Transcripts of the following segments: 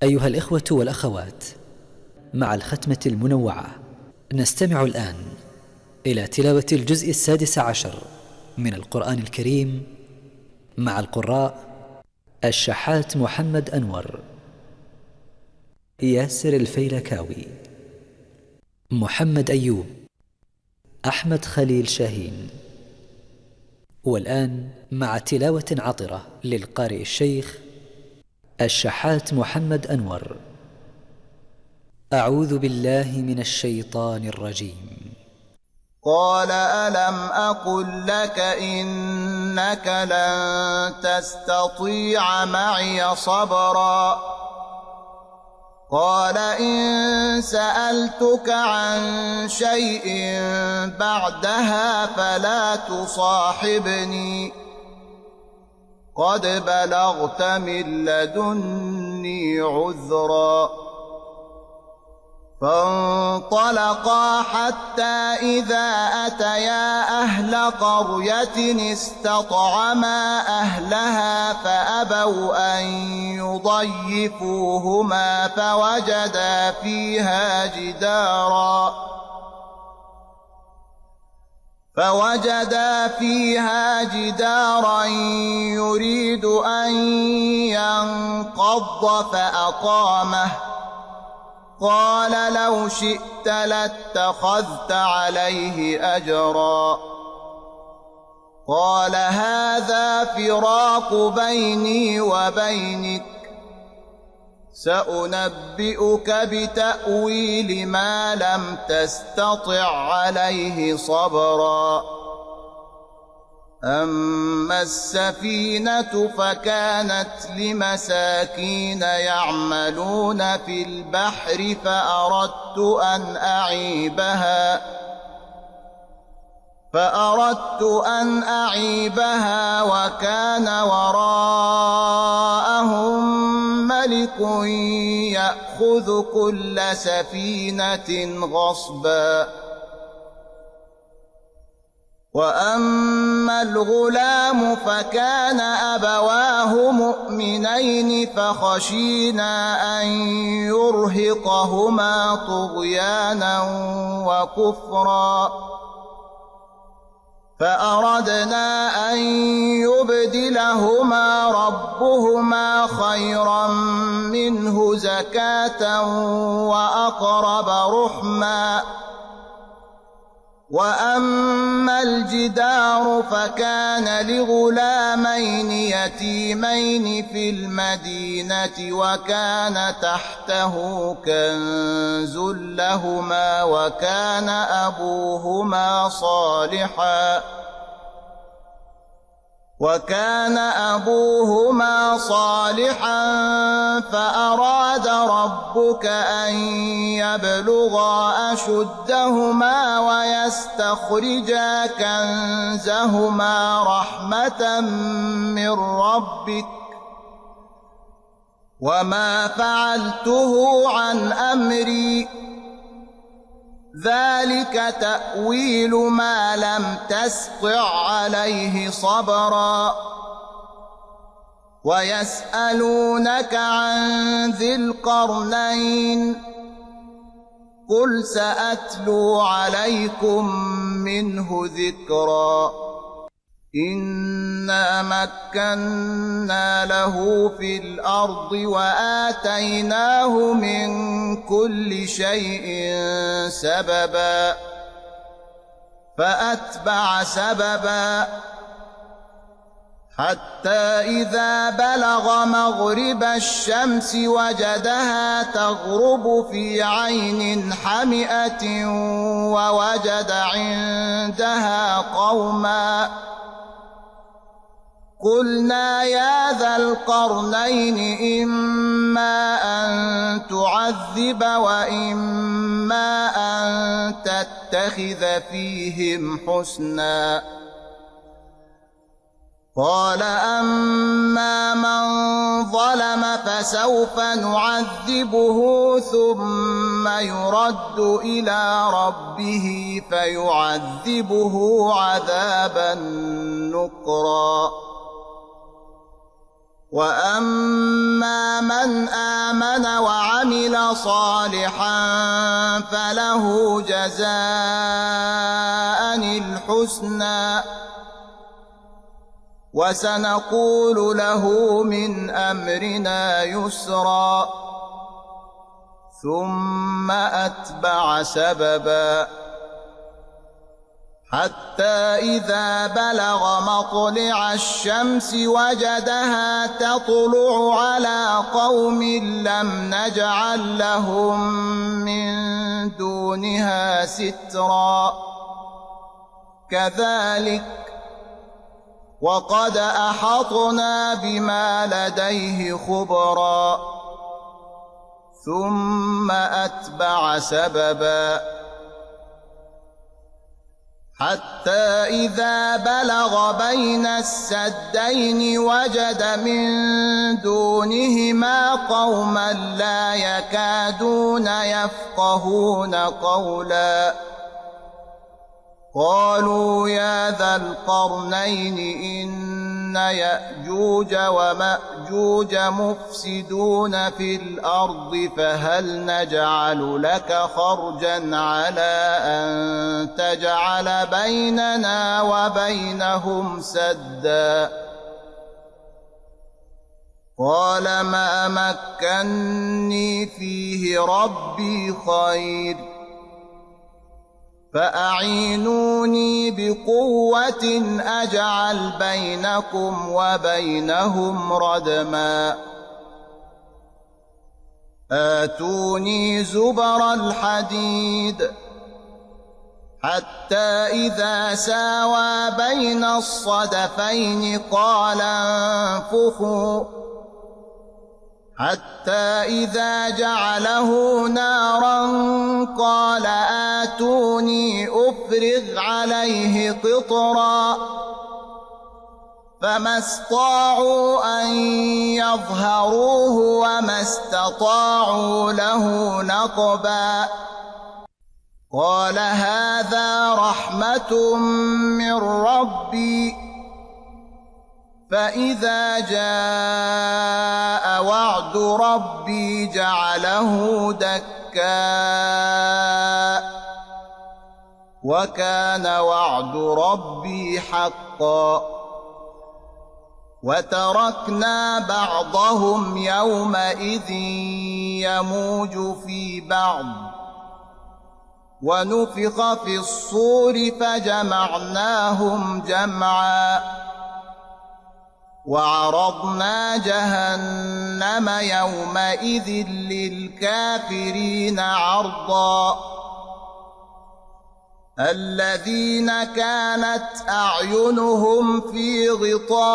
أيها الإخوة والأخوات، مع الختمة المنوعة نستمع الآن إلى تلاوة الجزء 16 من القرآن الكريم مع القراء الشحات محمد أنور، ياسر الفيلكاوي، محمد أيوب، أحمد خليل شاهين. والآن مع تلاوة عطرة للقارئ الشيخ الشحات محمد أنور. أعوذ بالله من الشيطان الرجيم. قال ألم أقل لك إنك لن تستطيع معي صبرا قال إن سألتك عن شيء بعدها فلا تصاحبني قد بلغت من لدني عذرا فانطلقا حتى إذا أتيا أهل قرية استطعما أهلها فأبوا أن يضيفوهما فوجدا فيها جدارا يريد أن ينقض فأقامه قال لو شئت لاتخذت عليه أجرا قال هذا فراق بيني وبينك سأنبئك بتأويل ما لم تستطع عليه صبرا أما السفينة فكانت لمساكين يعملون في البحر فأردت أن أعيبها وكان وراءهم ملك يأخذ كل سفينة غصبا وأما الغلام فكان أبواه مؤمنين فخشينا أن يرهقهما طغيانا وكفرا فأردنا أن يبدلهما ربهما خيرا منه زكاة وأقرب رحما وأما الجدار فكان لغلامين يتيمين في المدينة وكان تحته كنز لهما وكان أبوهما صالحا فأراد ربك أن يبلغا أشدهما ويستخرجا كنزهما رحمة من ربك وما فعلته عن أمري ذلك تأويل ما لم تسطع عليه صبرا ويسألونك عن ذي القرنين قل سأتلو عليكم منه ذكرا إنا مكنا له في الأرض وآتيناه من كل شيء سببا فأتبع سببا حتى إذا بلغ مغرب الشمس وجدها تغرب في عين حمئة ووجد عندها قوما قلنا يا ذا القرنين إما أن تعذب وإما أن تتخذ فيهم حسنا قال أما من ظلم فسوف نعذبه ثم يرد إلى ربه فيعذبه عذابا نكرا وأما من آمن آمن وعمل صالحا فله جزاء الحسنى وسنقول له من أمرنا يسرا ثم أتبع سببا حتى إذا بلغ مطلع الشمس وجدها تطلع على قوم لم نجعل لهم من دونها سترا كذلك وقد أحطنا بما لديه خبرا ثم أتبع سببا حتى إذا بلغ بين السدين وجد من دونهما قوما لا يكادون يفقهون قولا قالوا يا ذا القرنين إن يأجوج ومأجوج مفسدون في الأرض فهل نجعل لك خرجا على أن تجعل بيننا وبينهم سدا قال ما مكني فيه ربي خير فأعينوني بقوة أجعل بينكم وبينهم ردما آتوني زبر الحديد حتى إذا ساوى بين الصدفين قال انفخوا حتى إذا جعله نارا قال آتوني أفرغ عليه قطرا فما استطاعوا أن يظهروه وما استطاعوا له نقبا قال هذا رحمة من ربي فإذا جاء وعد ربي جعله دكا وكان وعد ربي حقا وتركنا بعضهم يومئذ يموج في بعض ونفخ في الصور فجمعناهم جمعا وعرضنا جهنم يومئذ للكافرين عرضا الذين كانت أعينهم في غطاء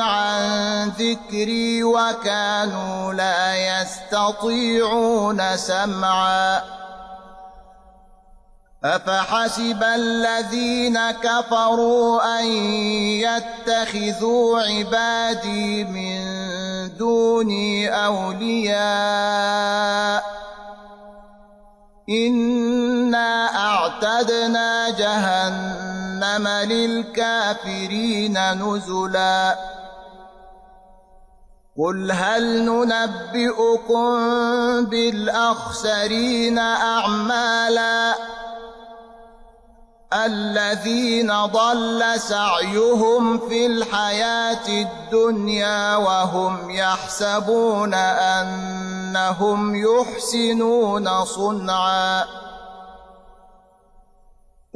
عن ذكري وكانوا لا يستطيعون سمعا أفحسب الذين كفروا أن يتخذوا عبادي من دوني أولياء إنا أعتدنا جهنم للكافرين نزلا قل هل ننبئكم بالأخسرين أعمالا الذين ضل سعيهم في الحياة الدنيا وهم يحسبون أنهم يحسنون صنعا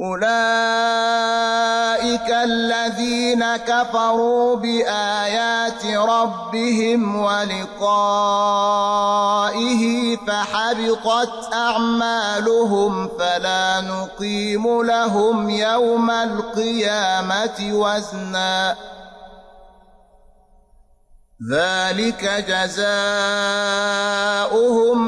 أولئك الذين كفروا بآيات ربهم ولقائه فحبطت أعمالهم فلا نقيم لهم يوم القيامة وزنا ذلك جزاؤهم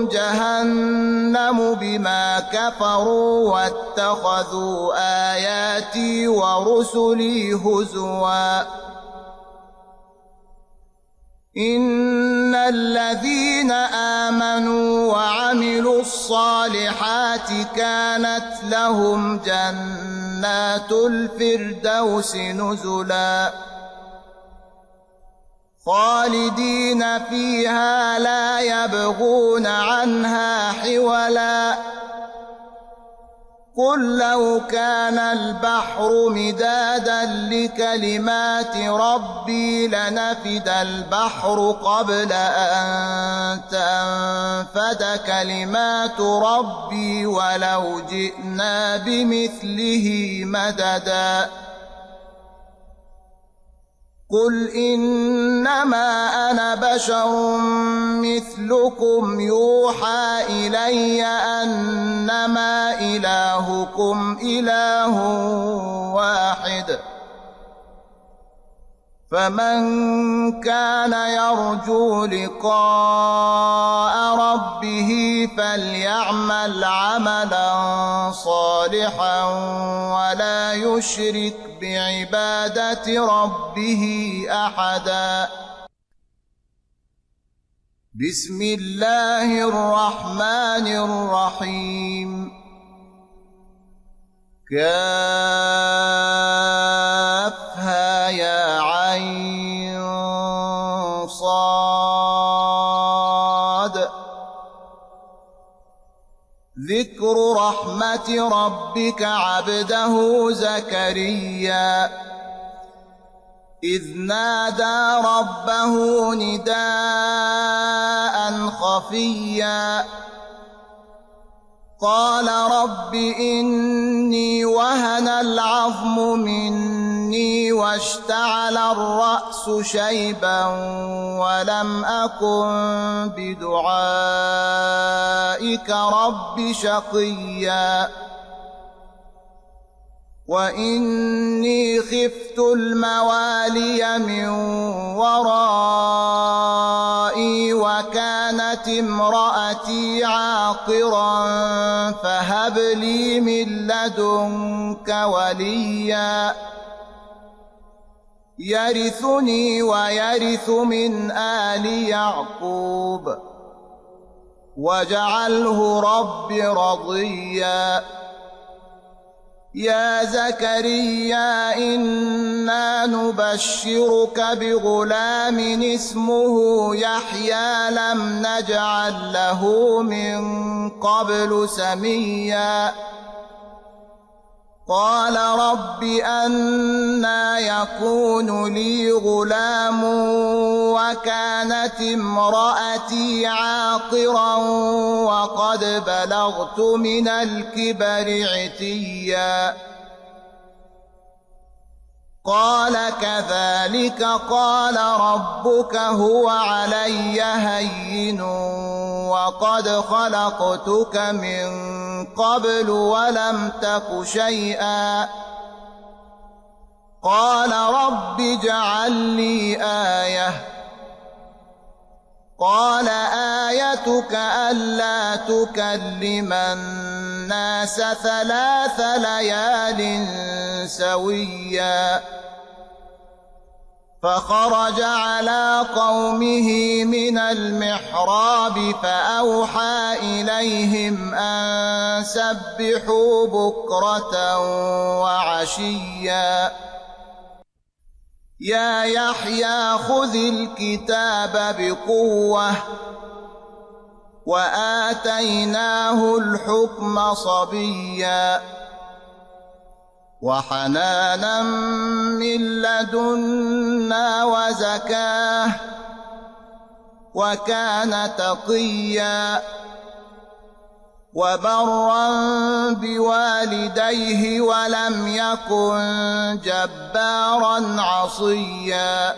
جهنم بما كفروا واتخذوا آياتي ورسلي هزوا إن الذين آمنوا وعملوا الصالحات كانت لهم جنات الفردوس نزلا خالدين فيها لا يبغون عنها حولا قل لو كان البحر مدادا لكلمات ربي لنفد البحر قبل أن تنفد كلمات ربي ولو جئنا بمثله مددا قل إنما أنا بشر مثلكم يوحى إلي أنما إلهكم إله واحد فمن كان يرجو لقاء ربه فليعمل عملا صالحا ولا يشرك بعبادة ربه أحدا بسم الله الرحمن الرحيم كافها يا عين صاد ذكر رحمة ربك عبده زكريا إذ نادى ربه نداء خفيا قال رب إني وهن العظم مني واشتعل الرأس شيبا ولم أكن بدعائك رب شقيا وإني خفت الموالي من ورائي وكانت امرأتي عاقرا فهب لي من لدنك وليا يرثني ويرث من آل يعقوب واجعله رب رضيا يا زكريا إنا نبشرك بغلام اسمه يحيى لم نجعل له من قبل سميا قال رب أنى يكون لي غلام وكانت امرأتي عاقرا وقد بلغت من الكبر عتيا قال كذلك قال ربك هو علي هين وقد خلقتك من قبل ولم تك شيئا قال رب اجعل لي آية قال آيتك ألا تكلم الناس 3 ليال سويا فخرج على قومه من المحراب فأوحى إليهم أن سبحوا بكرة وعشيا يا يحيى خذ الكتاب بقوة وآتيناه الحكم صبيا وحنانا من لدنا وزكاه وكان تقيا وبرا بوالديه ولم يكن جبارا عصيا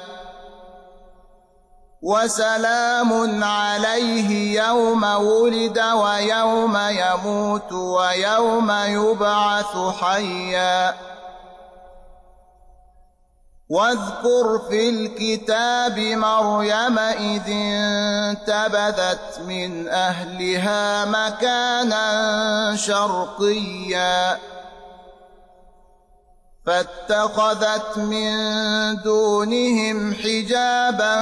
وسلام عليه يوم ولد ويوم يموت ويوم يبعث حيا واذكر في الكتاب مريم إذ انتبذت من أهلها مكانا شرقيا فاتخذت من دونهم حجابا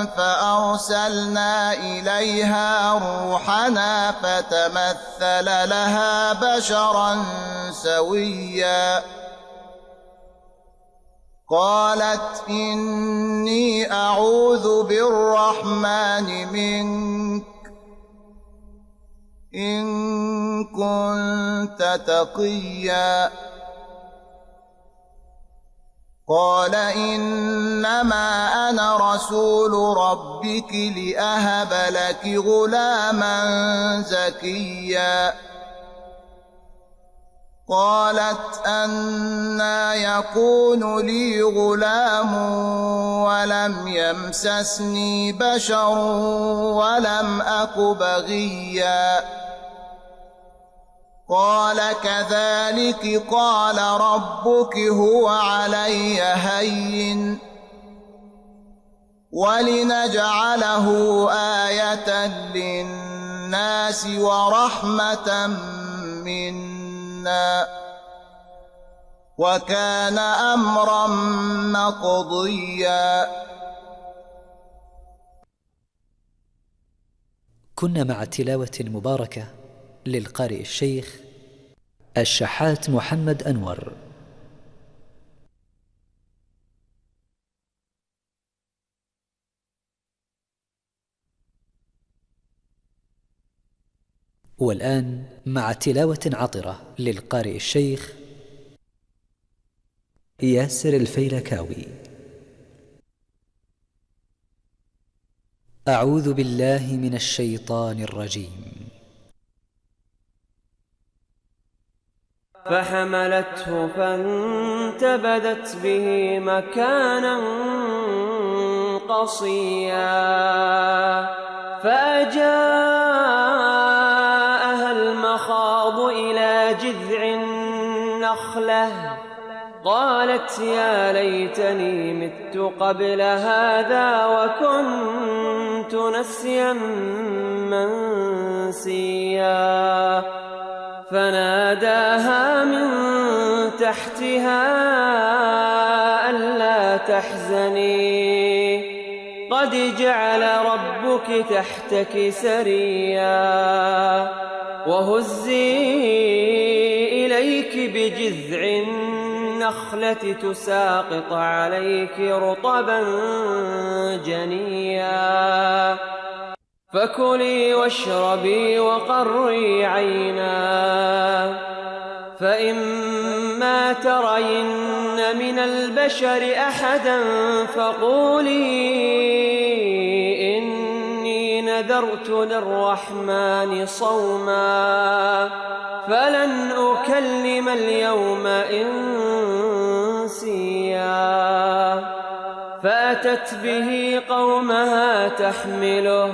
فأرسلنا إليها روحنا فتمثل لها بشرا سويا قالت إني أعوذ بالرحمن منك إن كنت تقيا. قال إنما أنا رسول ربك لأهب لك غلاما زكيا. قالت أنى يكون لي غلام ولم يمسسني بشر ولم أك بغيا. قال كذلك قال ربك هو علي هين ولنجعله آية للناس ورحمة منا وكان أمرا مقضيا. كنا مع تلاوة مباركة للقارئ الشيخ الشحات محمد أنور. والآن مع تلاوة عطرة للقارئ الشيخ ياسر الفيلكاوي. أعوذ بالله من الشيطان الرجيم. فحملته فانتبذت به مكانا قصيا فأجاءها المخاض إلى جذع النخلة قالت يا ليتني مت قبل هذا وكنت نسيا منسيا. فناداها من تحتها ألا تحزني قد جعل ربك تحتك سريا وهزي إليك بجذع النخلة تساقط عليك رطبا جنيا فكلي واشربي وقري عينا فإما ترين من البشر أحدا فقولي إني نذرت للرحمن صوما فلن أكلم اليوم إنسيا. فأتت به قومها تحمله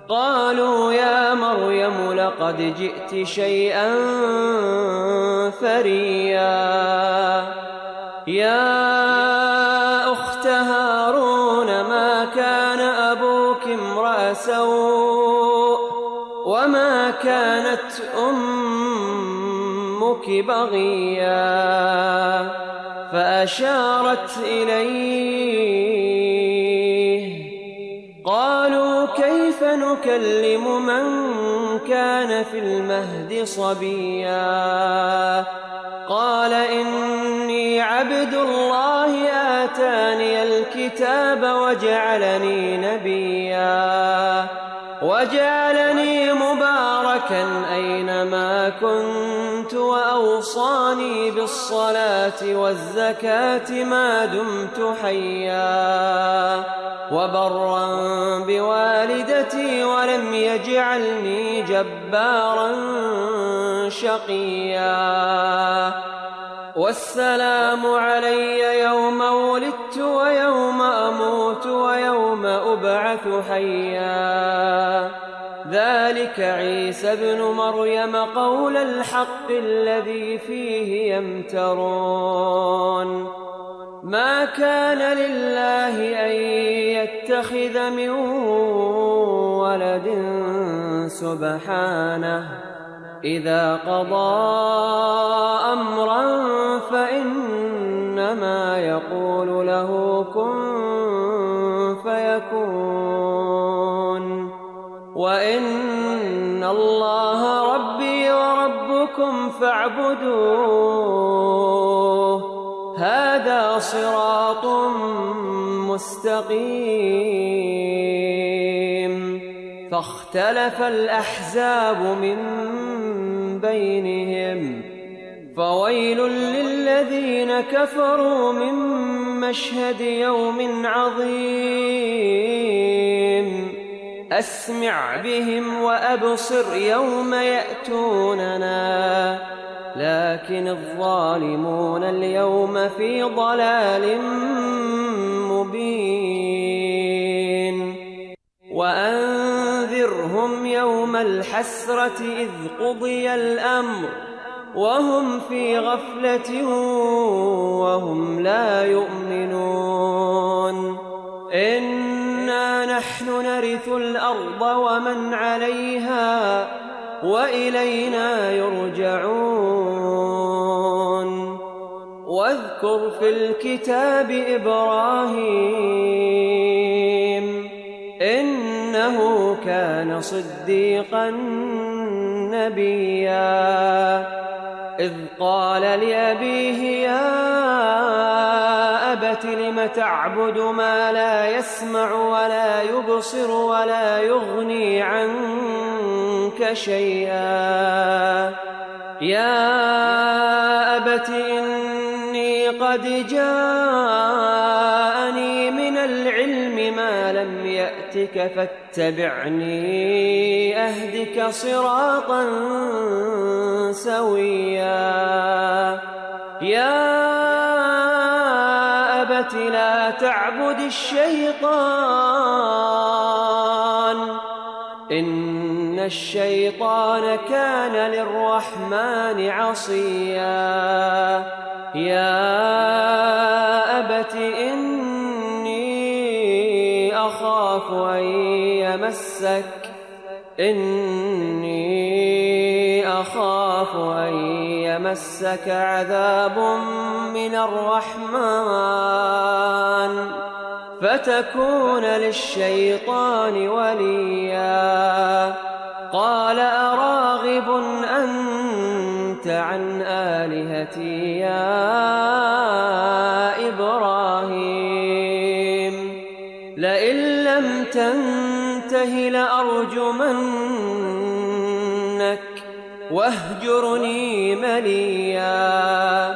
قالوا يا مريم لقد جئت شيئا فريا. يا أخت هارون ما كان أبوك امرأ سوء وما كانت أمك بغيا. فأشارت إليه قالوا كيف نكلم من كان في المهد صبيا. قال إني عبد الله آتاني الكتاب وجعلني نبيا وجعلني مباركا أينما كنت وأوصاني بالصلاة والزكاة ما دمت حيا وبرا بوالدتي ولم يجعلني جبارا شقيا. والسلام علي يوم ولدت ويوم أموت ويوم أبعث حيا. ذلك عيسى ابن مريم قول الحق الذي فيه يمترون. ما كان لله أن يتخذ من ولد سبحانه إذا قضى أمرا فإنما يقول له كن فيكون. وإن الله ربي وربكم فاعبدوه هذا صراط مستقيم فاختلف الأحزاب من بينهم فويل للذين كفروا من مشهد يوم عظيم أسمع بهم وأبصر يوم يأتوننا لكن الظالمون اليوم في ضلال مبين وأنذرهم يوم الحسرة إذ قضي الأمر وهم في غفلة وهم لا يؤمنون إنا نحن نرث الأرض ومن عليها وإلينا يرجعون واذكر في الكتاب إبراهيم إنه كان صديقا نبيا إذ قال لأبيه يا أبت لم تعبد ما لا يسمع ولا يبصر ولا يغني عنك شيئا يا أبت إني قد جاءني من العلم ما لم يأتك فاتبعني أهدك صراطا سويا يا أبت لا تعبد الشيطان إن الشيطان كان للرحمن عصيا يا أبت إني أخاف أن يمسك عذاب من الرحمن فتكون للشيطان وليا قال أراغب أنت عن آلهتي يا إبراهيم لئن لم تنته لأرجمنك واهجرني مليا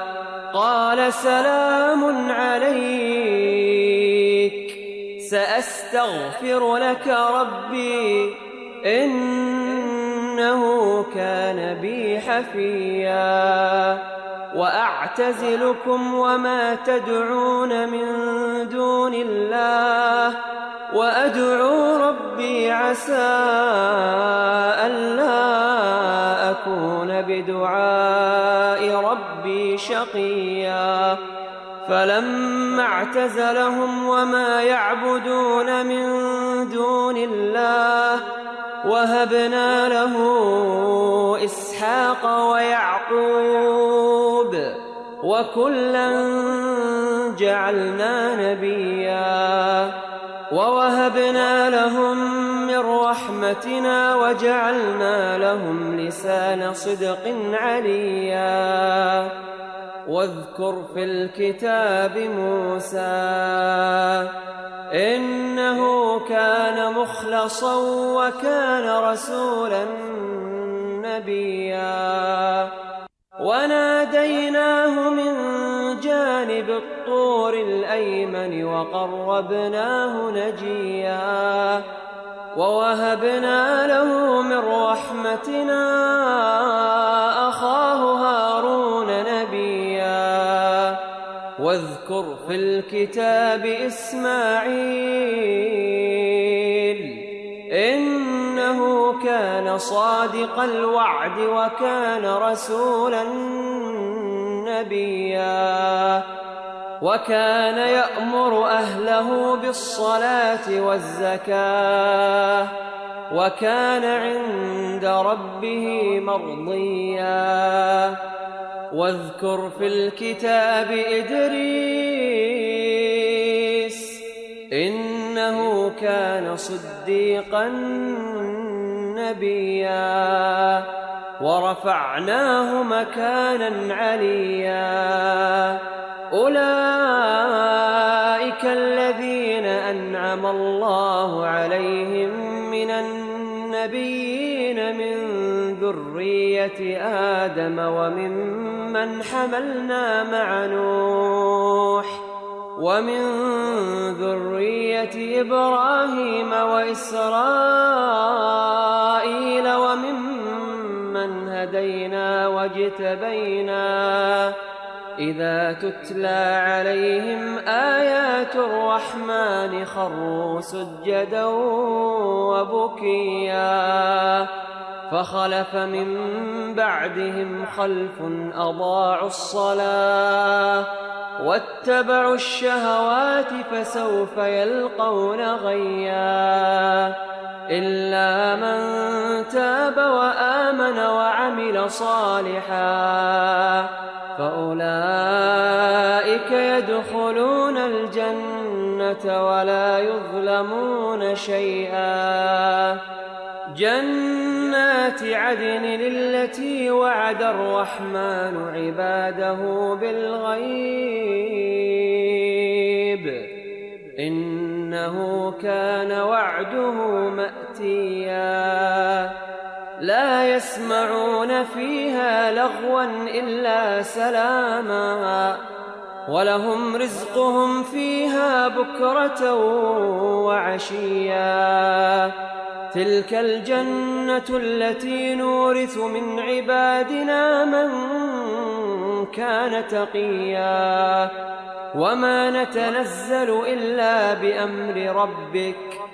قال سلام عليك سأستغفر لك ربي إنه كان بي حفيا وأعتزلكم وما تدعون من دون الله وأدعو ربي عسى ألا أكون بدعاء ربي شقيا فلما اعتزلهم وما يعبدون من دون الله وهبنا له إسحاق ويعقوب وكلا جعلنا نبيا ووهبنا لهم من رحمتنا وجعلنا لهم لسان صدق عليا واذكر في الكتاب موسى إنه كان مخلصا وكان رسولا نبيا وناديناه من جانب الطور الأيمن وقربناه نجيا ووهبنا له من رحمتنا أخاه هارون نبيا واذكر في الكتاب إسماعيل إنه كان صادق الوعد وكان رسولا نبيا وكان يأمر أهله بالصلاة والزكاة وكان عند ربه مرضيا واذكر في الكتاب إدريس إنه كان صديقا نبيا ورفعناه مكانا عليا أولئك الذين أنعم الله عليهم من النبيين من ذرية آدم وممن حملنا مع نوح ومن ذرية إبراهيم وإسرائيل وممن هدينا واجتبينا إذا تتلى عليهم آيات الرحمن خروا سجدا وبكيا فخلف من بعدهم خلف أضاعوا الصلاة واتبعوا الشهوات فسوف يلقون غيا إلا من تاب وآمن وعمل صالحا فأولئك يدخلون الجنة ولا يظلمون شيئا جنات عدن التي وعد الرحمن عباده بالغيب إنه كان وعده مأتيا لا يسمعون فيها لغوا إلا سلاما ولهم رزقهم فيها بكرة وعشيا تلك الجنة التي نورث من عبادنا من كان تقيا وما نتنزل إلا بأمر ربك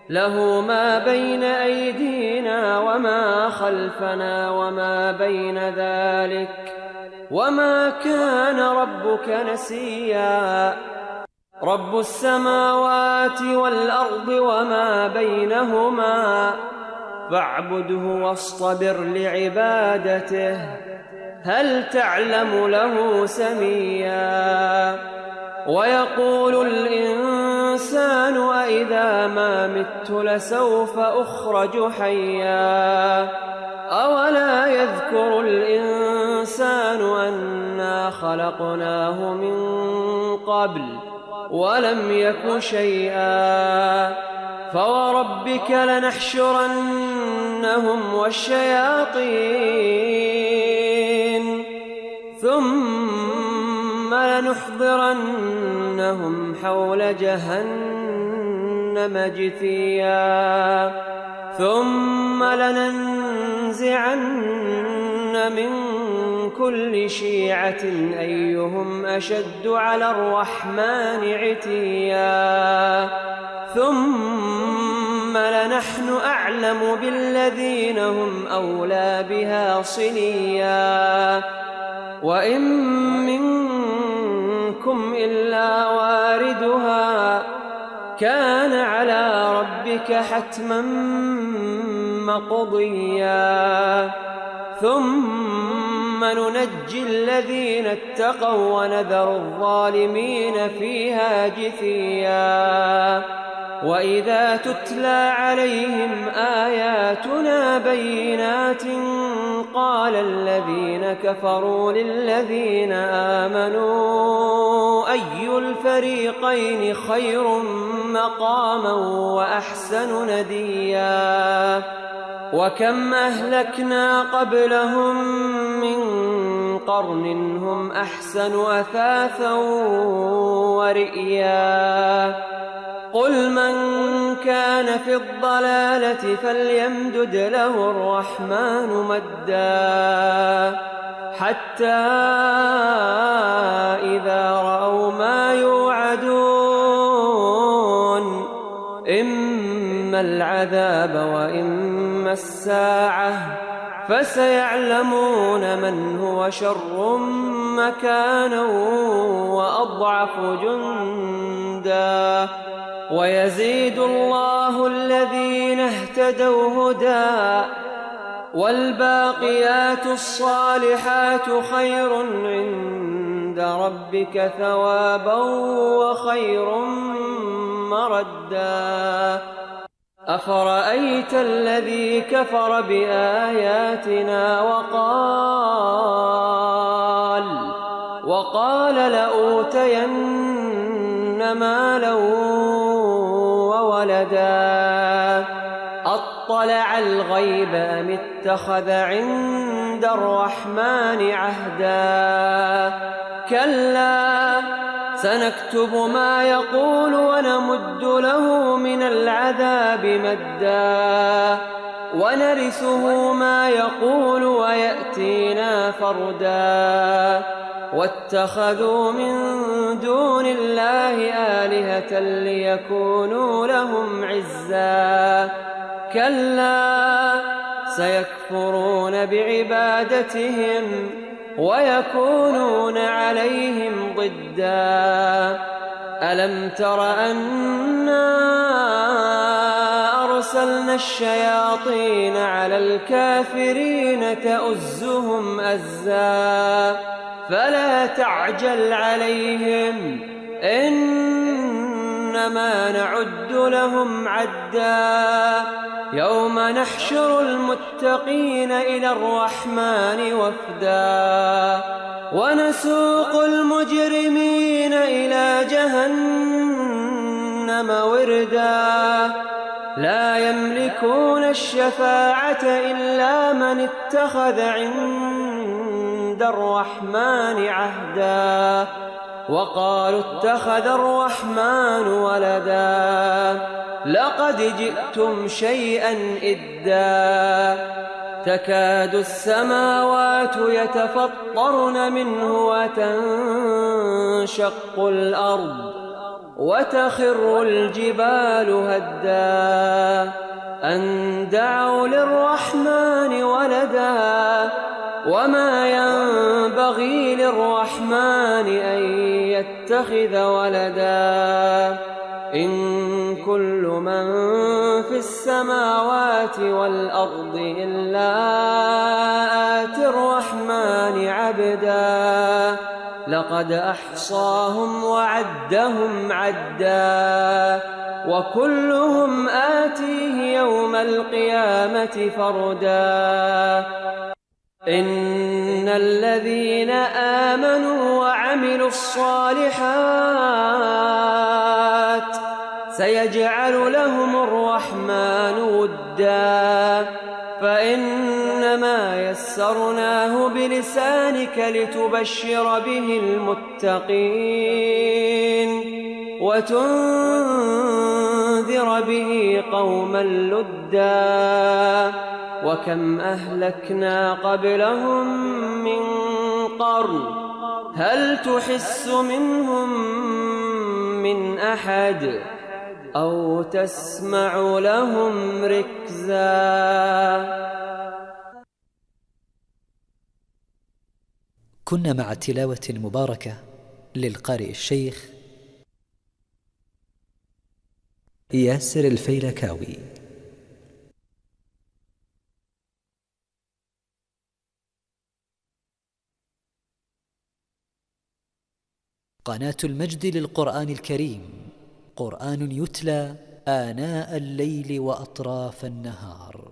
له ما بين أيدينا وما خلفنا وما بين ذلك وما كان ربك نسيا رب السماوات والأرض وما بينهما فاعبده واصطبر لعبادته هل تعلم له سميا ويقول الإنسان أإذا ما مت لسوف أخرج حيا أولا يذكر الإنسان أنا خلقناه من قبل ولم يك شيئا فوربك لنحشرنهم والشياطين ثم لنحضرنهم حول جهنم جثيا ثم لننزعن من كل شيعة أيهم أشد على الرحمن عتيا ثم لنحن أعلم بالذين هم أولى بها صليا وإن منكم إلا واردها كان على ربك حتما مقضيا ثم ننجي الذين اتقوا ونذر الظالمين فيها جثيا وإذا تتلى عليهم آياتنا بينات قال الذين كفروا للذين آمنوا أي الفريقين خير مقاما وأحسن نديا وكم أهلكنا قبلهم من قرن هم أحسن أثاثا ورئيا قل من كان في الضلالة فليمدد له الرحمن مدا حتى إذا رأوا ما يوعدون إما العذاب وإما الساعة فسيعلمون من هو شر مكانا وأضعف جندا ويزيد الله الذين اهتدوا هدى والباقيات الصالحات خير عند ربك ثوابا وخير مردا أفرأيت الذي كفر بآياتنا وقال وقال لأوتين مالا وولدا أطلع الغيب أم اتخذ عند الرحمن عهدا كلا سنكتب ما يقول ونمد له من العذاب مدا ونرثه ما يقول ويأتينا فردا واتخذوا من دون الله آلهة ليكونوا لهم عزا كلا سيكفرون بعبادتهم ويكونون عليهم ضدا ألم تر أنا أرسلنا الشياطين على الكافرين تؤزهم أزا فلا تعجل عليهم إنما نعد لهم عدا يوم نحشر المتقين إلى الرحمن وفدا ونسوق المجرمين إلى جهنم وردا لا يملكون الشفاعة إلا من اتخذ عند الرحمن عهدا وقالوا اتخذ الرحمن ولدا لقد جئتم شيئا إدا تكاد السماوات يتفطرن منه وتنشق الأرض وتخر الجبال هدا أن دعوا للرحمن ولدا وما ينبغي للرحمن أن يتخذ ولدا إن كل من في السماوات والأرض إلا آتي الرحمن عبدا لقد أحصاهم وعدهم عدا وكلهم آتيه يوم القيامة فردا إن الذين آمنوا وعملوا الصالحات سيجعل لهم الرحمن ودا فإنما يسرناه بلسانك لتبشر به المتقين وتنذر به قوما لدا وكم أهلكنا قبلهم من قرن هل تحس منهم من أحد أو تسمع لهم ركزا. كنا مع تلاوة مباركة للقارئ الشيخ ياسر الفيلكاوي. قناة المجد للقرآن الكريم، قرآن يتلى آناء الليل وأطراف النهار.